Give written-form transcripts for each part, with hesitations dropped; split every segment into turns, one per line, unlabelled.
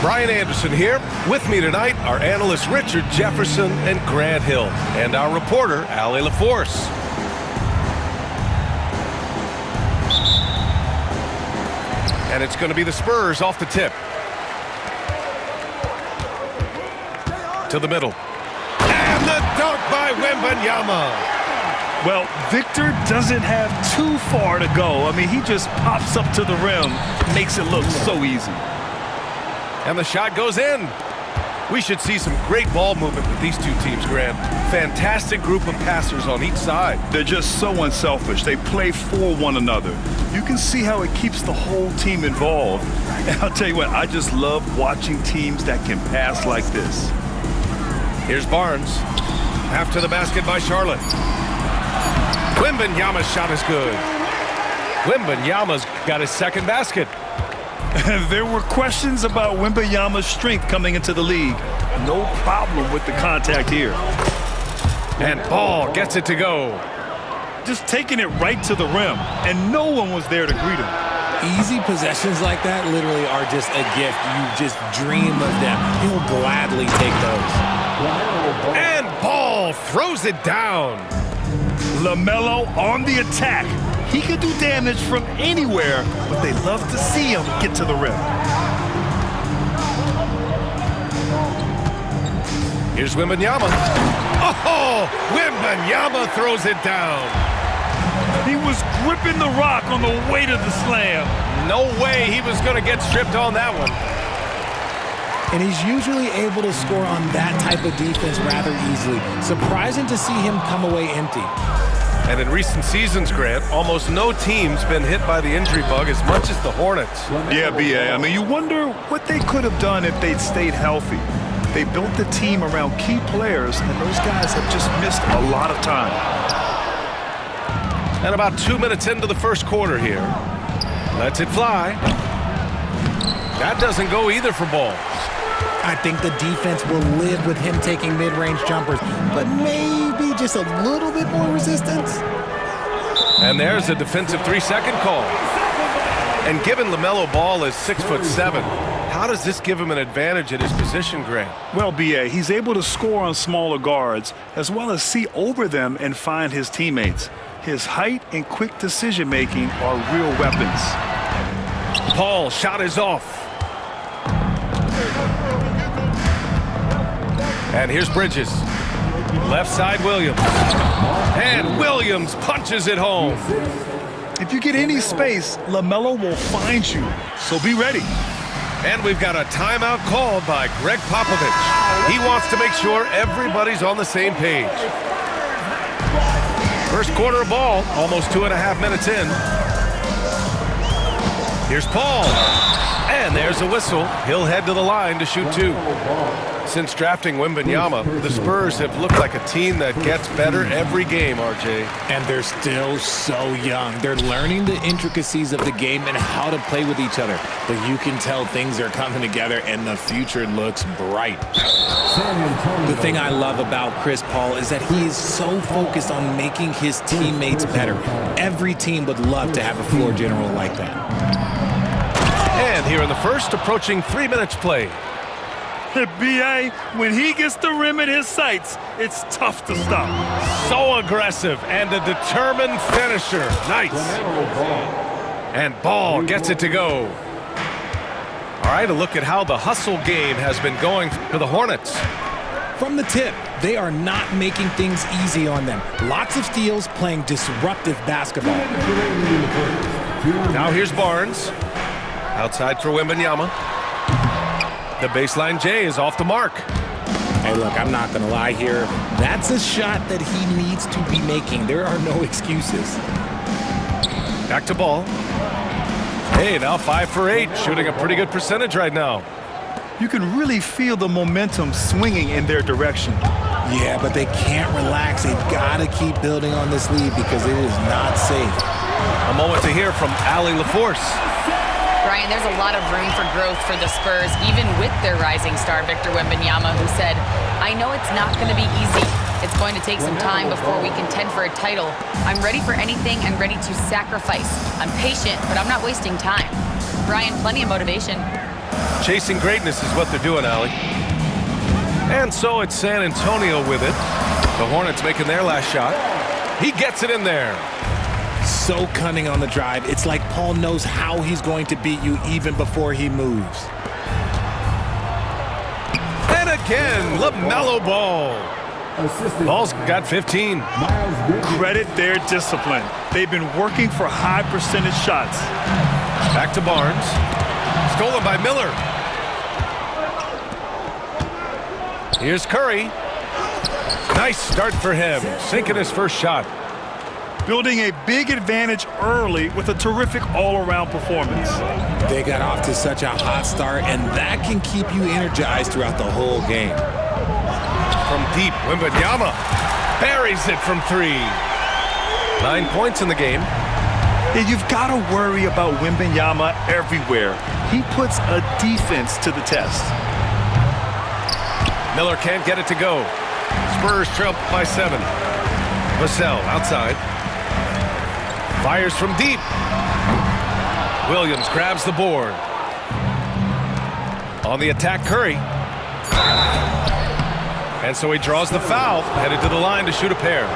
Brian Anderson here. With me tonight are analysts Richard Jefferson and Grant Hill, and our reporter, Allie LaForce. And it's going to be the Spurs off the tip. To the middle. And the dunk by WEMBY.
Well, Victor doesn't have too far to go. I mean, he just pops up to the rim, makes it look so easy.
And the shot goes in. We should see some great ball movement with these two teams, Grant. Fantastic group of passers on each side.
They're just so unselfish. They play for one another. You can see how it keeps the whole team involved. And I'll tell you what, I just love watching teams that can pass like this.
Here's Barnes. Half to the basket by Charlotte. Wembanyama's shot is good. Wembanyama's got his second basket.
There were questions about Wembanyama's strength coming into the league. No problem with the contact here.
And Ball gets it to go.
Just taking it right to the rim, and no one was there to greet him.
Easy possessions like that literally are just a gift. You just dream of them. He'll gladly take those.
And Ball throws it down.
LaMelo on the attack. He can do damage from anywhere, but they love to see him get to the rim.
Here's Wembanyama. Oh, Wembanyama throws it down.
He was gripping the rock on the way to the slam.
No way he was going to get stripped on that one.
And he's usually able to score on that type of defense rather easily. Surprising to see him come away empty.
And in recent seasons, Grant, almost no team's been hit by the injury bug as much as the Hornets.
Yeah, B.A. I mean, you wonder what they could have done if they'd stayed healthy. They built the team around key players, and those guys have just missed a lot of time.
And about 2 minutes into the first quarter here. Lets it fly. That doesn't go either for Ball.
I think the defense will live with him taking mid-range jumpers, but maybe just a little bit more resistance.
And there's a defensive 3-second call. And given LaMelo Ball is 6'7", how does this give him an advantage at his position, Grant?
Well, B.A., he's able to score on smaller guards, as well as see over them and find his teammates. His height and quick decision-making are real weapons.
Paul, shot is off. And here's Bridges. Left side, Williams. And Williams punches it home.
If you get any space, LaMelo will find you, so be ready.
And we've got a timeout called by Greg Popovich. He wants to make sure everybody's on the same page. First quarter of ball, almost 2.5 minutes in. Here's Paul. And there's a whistle. He'll head to the line to shoot two. Since drafting Wembanyama, the Spurs have looked like a team that gets better every game, RJ.
And they're still so young. They're learning the intricacies of the game and how to play with each other. But you can tell things are coming together and the future looks bright. The thing I love about Chris Paul is that he is so focused on making his teammates better. Every team would love to have a floor general like that.
And here in the first, approaching 3 minutes played.
B.A., when he gets the rim in his sights, it's tough to stop.
So aggressive and a determined finisher. Nice. And Ball gets it to go. All right, a look at how the hustle game has been going for the Hornets.
From the tip, they are not making things easy on them. Lots of steals, playing disruptive basketball.
Now here's Barnes. Outside for Wembanyama. The baseline J is off the mark.
Hey, look, I'm not going to lie here. That's a shot that he needs to be making. There are no excuses.
Back to Ball. Hey, now 5 for 8, shooting a pretty good percentage right now.
You can really feel the momentum swinging in their direction.
Yeah, but they can't relax. They've got to keep building on this lead because it is not safe.
A moment to hear from Allie LaForce.
Brian, there's a lot of room for growth for the Spurs, even with their rising star, Victor Wembanyama, who said, I know it's not going to be easy. It's going to take some time before we contend for a title. I'm ready for anything and ready to sacrifice. I'm patient, but I'm not wasting time. Brian, plenty of motivation.
Chasing greatness is what they're doing, Allie. And so it's San Antonio with it. The Hornets making their last shot. He gets it in there.
So cunning on the drive. It's like Paul knows how he's going to beat you even before he moves.
And again, LaMelo Ball. Ball's got 15.
Credit their discipline. They've been working for high percentage shots.
Back to Barnes. Stolen by Miller. Here's Curry. Nice start for him, sinking his first shot.
Building a big advantage early with a terrific all-around performance.
They got off to such a hot start, and that can keep you energized throughout the whole game.
From deep, Wembanyama buries it from 3. 9 points in the game.
And you've got to worry about Wembanyama everywhere. He puts a defense to the test.
Miller can't get it to go. Spurs trail by 7. Vassell outside. Fires from deep. Williams grabs the board. On the attack, Curry. And so he draws the foul, headed to the line to shoot a pair.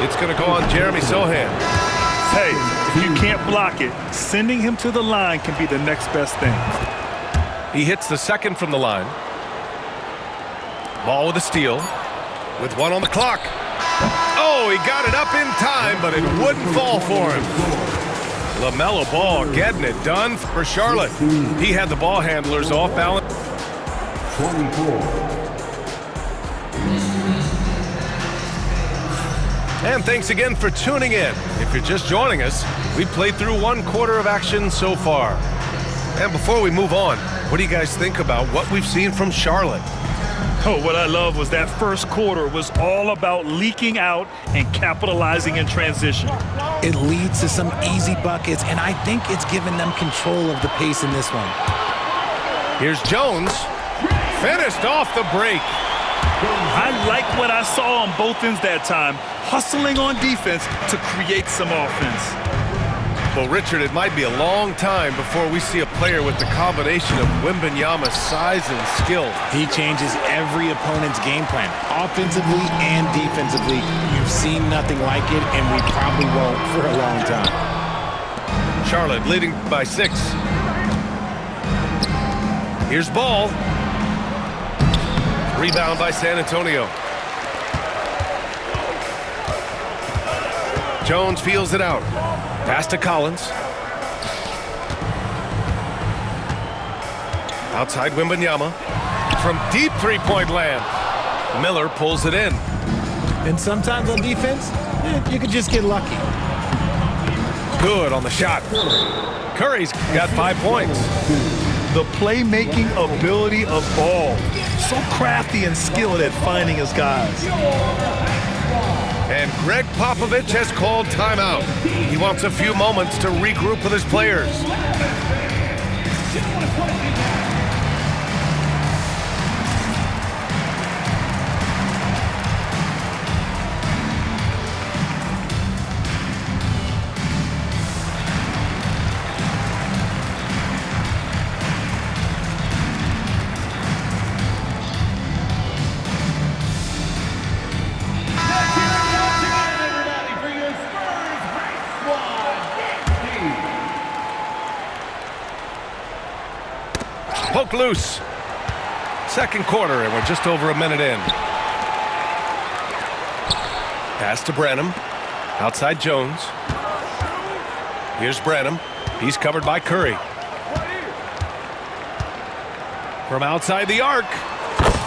It's going to go on Jeremy Sohan.
Hey, if you can't block it, sending him to the line can be the next best thing.
He hits the second from the line. Ball with a steal. With 1 on the clock. Oh, he got it up in time, but it wouldn't fall for him. LaMelo Ball getting it done for Charlotte. He had the ball handlers off balance.
24.
And thanks again for tuning in. If you're just joining us, we played through 1 quarter of action so far. And before we move on, what do you guys think about what we've seen from Charlotte?
Oh, what I love was that first quarter was all about leaking out and capitalizing in transition.
It leads to some easy buckets, and I think it's given them control of the pace in this one.
Here's Jones. Finished off the break.
I like what I saw on both ends that time, hustling on defense to create some offense.
Well, Richard, it might be a long time before we see a player with the combination of Wembanyama's size and skill.
He changes every opponent's game plan, offensively and defensively. You've seen nothing like it, and we probably won't for a long time.
Charlotte leading by 6. Here's Ball. Rebound by San Antonio. Jones feels it out. Pass to Collins. Outside Wembanyama. From deep three-point land. Miller pulls it in.
And sometimes on defense, you can just get lucky.
Good on the shot. Curry's got 5 points.
The playmaking ability of Ball. So crafty and skilled at finding his guys.
And Greg Popovich has called timeout. He wants a few moments to regroup with his players. Poke loose. Second quarter, and we're just over a minute in. Pass to Branham. Outside Jones. Here's Branham. He's covered by Curry. From outside the arc.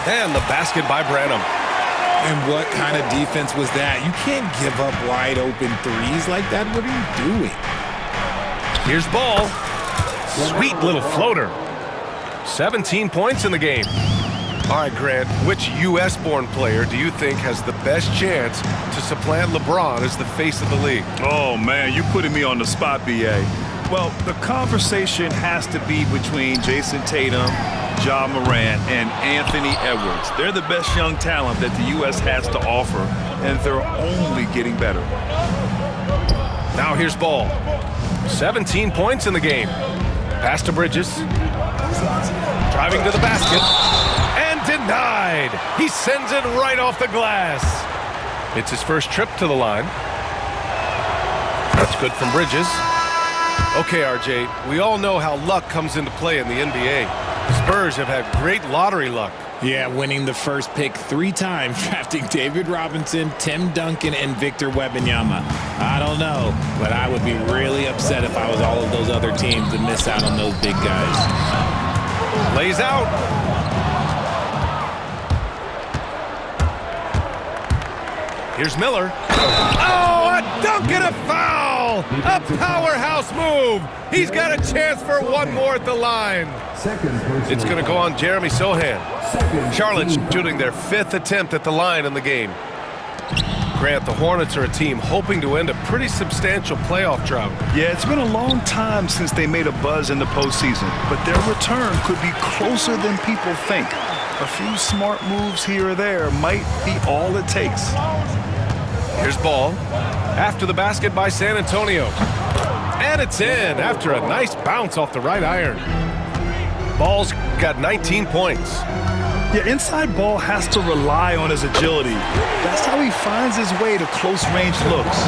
And the basket by Branham.
And what kind of defense was that? You can't give up wide open threes like that. What are you doing?
Here's Ball. Sweet little floater. 17 points in the game. All right, Grant, which U.S.-born player do you think has the best chance to supplant LeBron as the face of the league?
Oh, man, you're putting me on the spot, B.A. Well, the conversation has to be between Jason Tatum, Ja Morant, and Anthony Edwards. They're the best young talent that the U.S. has to offer, and they're only getting better.
Now here's Ball. 17 points in the game. Pass to Bridges. Driving to the basket. And denied. He sends it right off the glass. It's his first trip to the line. That's good from Bridges. Okay, RJ, we all know how luck comes into play in the NBA. Spurs have had great lottery luck.
Yeah, winning the first pick 3 times, drafting David Robinson, Tim Duncan, and Victor Wembanyama. I don't know, but I would be really upset if I was all of those other teams to miss out on those big guys.
Lays out. Here's Miller. Oh, a dunk and a foul! A powerhouse move! He's got a chance for one more at the line. It's going to go on Jeremy Sohan. Charlotte's shooting their 5th attempt at the line in the game. Grant, the Hornets are a team hoping to end a pretty substantial playoff drought.
Yeah, it's been a long time since they made a buzz in the postseason, but their return could be closer than people think. A few smart moves here or there might be all it takes.
Here's Ball. After the basket by San Antonio. And it's in after a nice bounce off the right iron. Ball's got 19 points.
Yeah, inside Ball has to rely on his agility. That's how he finds his way to close-range looks.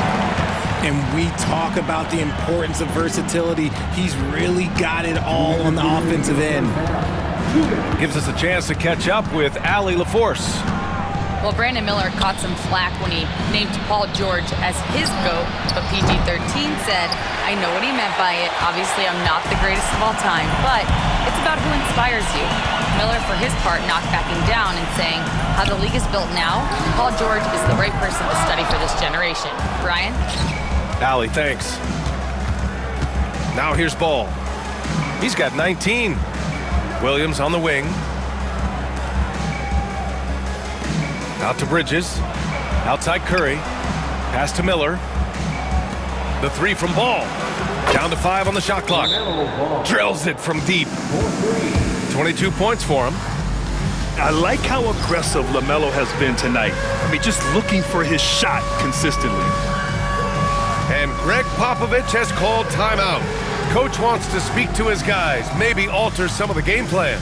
And we talk about the importance of versatility. He's really got it all on the offensive end.
Gives us a chance to catch up with Allie LaForce.
Well, Brandon Miller caught some flack when he named Paul George as his GOAT, but PG-13 said, I know what he meant by it. Obviously, I'm not the greatest of all time, but it's about who inspires you. Miller, for his part, not backing down and saying, how the league is built now, Paul George is the right person to study for this generation. Brian?
Allie, thanks. Now here's Ball. He's got 19. Williams on the wing. Out to Bridges. Outside Curry. Pass to Miller. The 3 from Ball. Down to 5 on the shot clock. Drills it from deep. 22 points for him.
I like how aggressive LaMelo has been tonight. I mean, just looking for his shot consistently.
And Greg Popovich has called timeout. Coach wants to speak to his guys, maybe alter some of the game plan.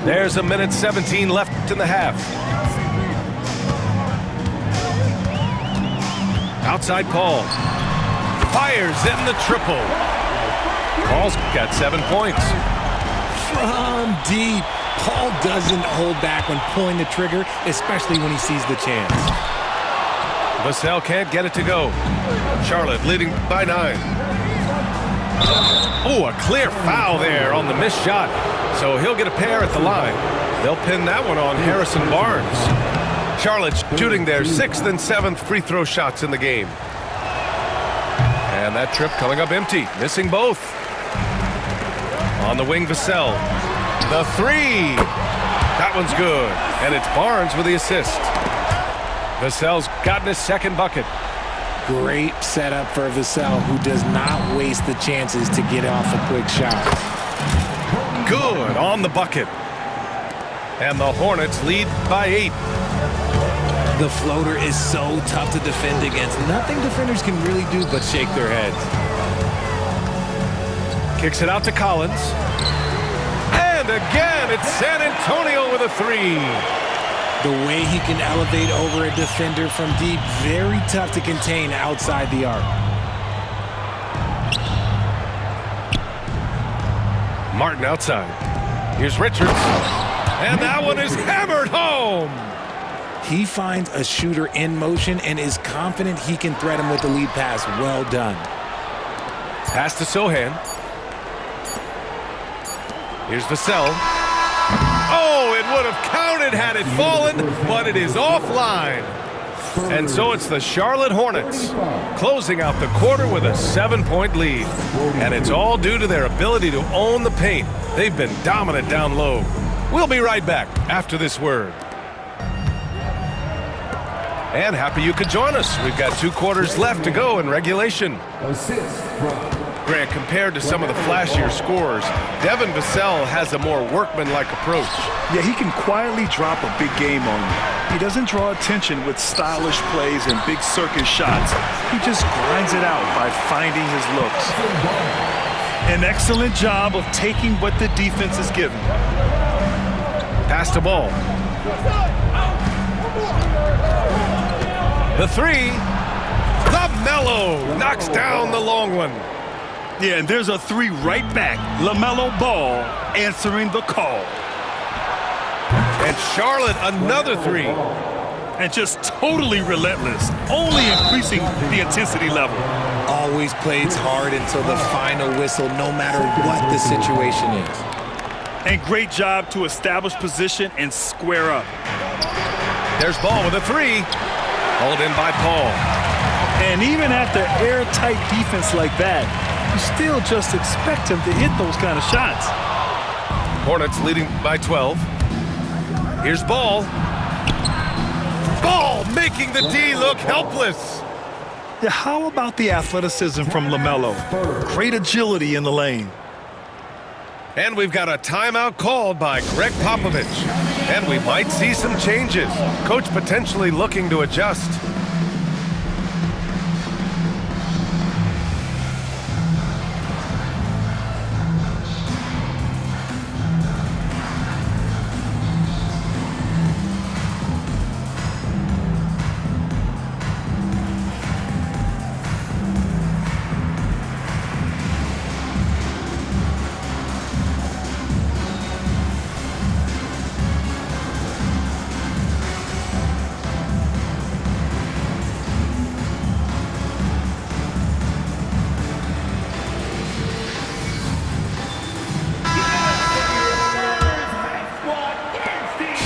There's a minute 17 left in the half. Outside Paul. Fires in the triple. Paul's got 7 points.
From deep. Paul doesn't hold back when pulling the trigger, especially when he sees the chance.
Vassell can't get it to go. Charlotte leading by 9. Oh, a clear foul there on the missed shot. So he'll get a pair at the line. They'll pin that one on Harrison Barnes. Charlotte's shooting their 6th and 7th free throw shots in the game. And that trip coming up empty, missing both. On the wing, Vassell. The 3. That one's good. And it's Barnes with the assist. Vassell's gotten his 2nd bucket.
Great setup for Vassell, who does not waste the chances to get off a quick shot.
Good on the bucket. And the Hornets lead by 8.
The floater is so tough to defend against. Nothing defenders can really do but shake their heads.
Kicks it out to Collins. And again, it's San Antonio with a 3.
The way he can elevate over a defender from deep, very tough to contain outside the arc.
Martin outside. Here's Richards. And that one is hammered home.
He finds a shooter in motion and is confident he can thread him with the lead pass. Well done.
Pass to Sohan. Here's Vassell. Oh, it would have counted had it fallen, but it is offline. And so it's the Charlotte Hornets closing out the quarter with a 7-point lead. And it's all due to their ability to own the paint. They've been dominant down low. We'll be right back after this word. And happy you could join us. We've got 2 quarters left to go in regulation.
Assist from
Grant, compared to some of the flashier scorers, Devin Vassell has a more workmanlike approach.
Yeah, he can quietly drop a big game on you. He doesn't draw attention with stylish plays and big circus shots. He just grinds it out by finding his looks. An excellent job of taking what the defense is given.
Pass the ball. The 3. LaMelo knocks down the long one.
Yeah, and there's a 3 right back. LaMelo Ball answering the call.
And Charlotte, another 3.
And just totally relentless, only increasing the intensity level.
Always plays hard until the final whistle, no matter what the situation is.
And great job to establish position and square up.
There's Ball with a 3. Hauled in by Paul.
And even after airtight defense like that, you still just expect him to hit those kind of shots.
Hornets leading by 12. Here's Ball. Ball making the D look helpless.
Yeah, how about the athleticism from LaMelo? Great agility in the lane.
And we've got a timeout called by Greg Popovich. And we might see some changes. Coach potentially looking to adjust.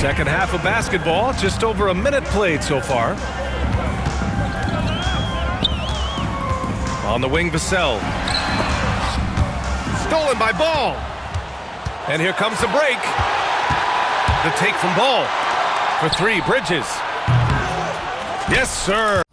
Second half of basketball, just over a minute played so far. On the wing, Vassell. Stolen by Ball. And here comes the break. The take from Ball. For 3, Bridges. Yes, sir.